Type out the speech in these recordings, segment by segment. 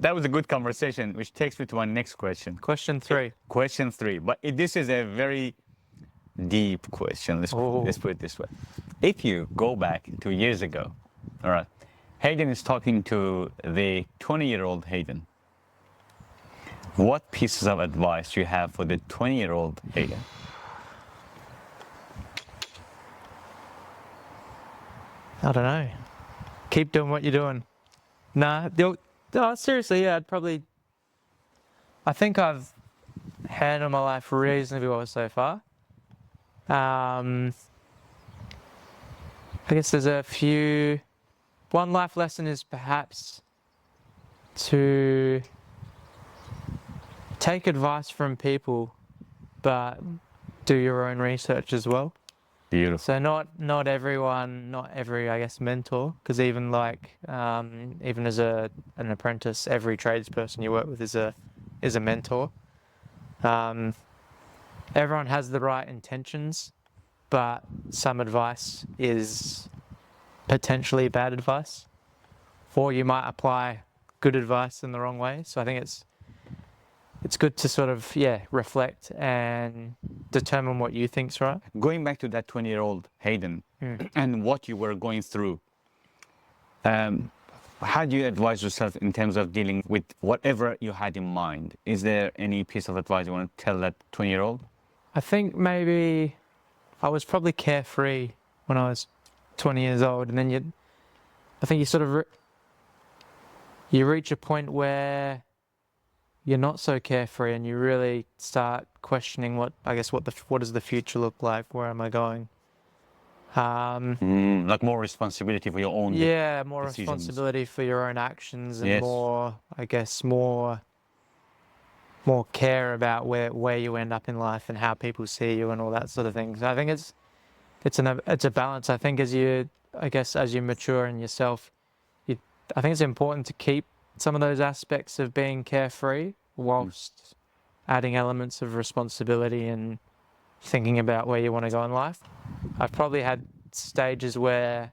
That was a good conversation, which takes me to my next question. Question 3. Question 3. But this is a very deep question. Let's put it this way. If you go back 2 years ago, all right, Hayden is talking to the 20-year-old Hayden. What pieces of advice do you have for the 20-year-old Hayden? I don't know. Keep doing what you're doing. Nah, seriously, yeah, I think I've handled my life reasonably well so far. I guess there's a few. One life lesson is perhaps to take advice from people, but do your own research as well. Beautiful. So not every, I guess, mentor, because even even as an apprentice, every tradesperson you work with is a mentor. Everyone has the right intentions, but some advice is potentially bad advice, or you might apply good advice in the wrong way. So I think it's good to sort of, reflect and determine what you think's right. Going back to that 20-year-old Hayden and what you were going through, how do you advise yourself in terms of dealing with whatever you had in mind? Is there any piece of advice you want to tell that 20-year-old? I think maybe I was probably carefree when I was 20 years old, and then I think you sort of you reach a point where you're not so carefree, and you really start questioning what does the future look like? Where am I going? Like more responsibility for your own more decisions. Responsibility for your own actions, and Yes. more care about where you end up in life and how people see you and all that sort of thing. So I think it's a balance. I think as you mature in yourself, I think it's important to keep some of those aspects of being carefree whilst adding elements of responsibility and thinking about where you want to go in life. I've probably had stages where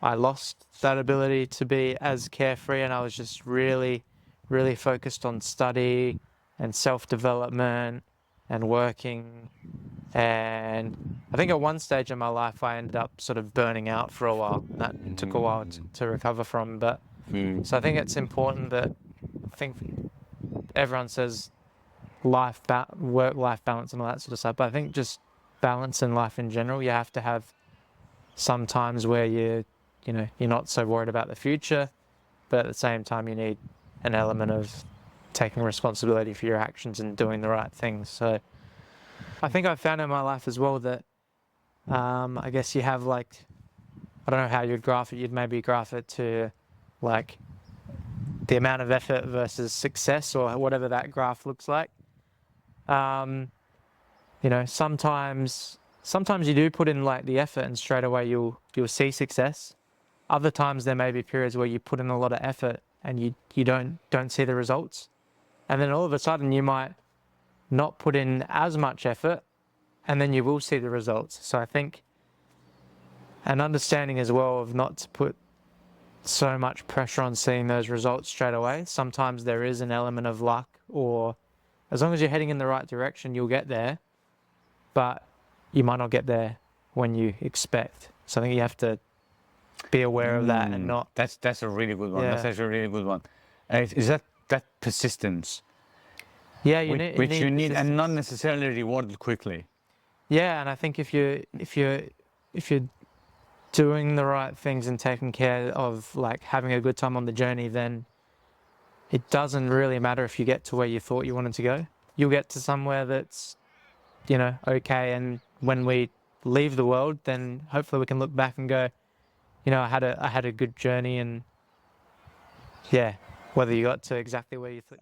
I lost that ability to be as carefree, and I was just really, really focused on study and self-development and working. And I think at one stage in my life, I ended up sort of burning out for a while, and that took a while to recover from. But so I think it's important that I think everyone says work-life balance and all that sort of stuff, but I think just balance in life in general. You have to have some times where you're not so worried about the future, but at the same time you need an element of taking responsibility for your actions and doing the right things. So I think I've found in my life as well that I guess you have I don't know how you'd graph it. You'd maybe graph it to the amount of effort versus success, or whatever that graph looks like. Sometimes you do put in the effort and straight away you'll see success. Other times there may be periods where you put in a lot of effort and you don't see the results. And then all of a sudden you might not put in as much effort, and then you will see the results. So I think an understanding as well of not to put so much pressure on seeing those results straight away. Sometimes there is an element of luck, or as long as you're heading in the right direction, you'll get there, but you might not get there when you expect. So I think you have to be aware of that and not. That's a really good one. Yeah. That's actually a really good one. Is that persistence? Yeah, you need, and not necessarily rewarded quickly. Yeah, and I think if you're doing the right things and taking care of having a good time on the journey, then it doesn't really matter if you get to where you thought you wanted to go. You'll get to somewhere that's okay, and when we leave the world, then hopefully we can look back and go, I had a good journey, and whether you got to exactly where you thought.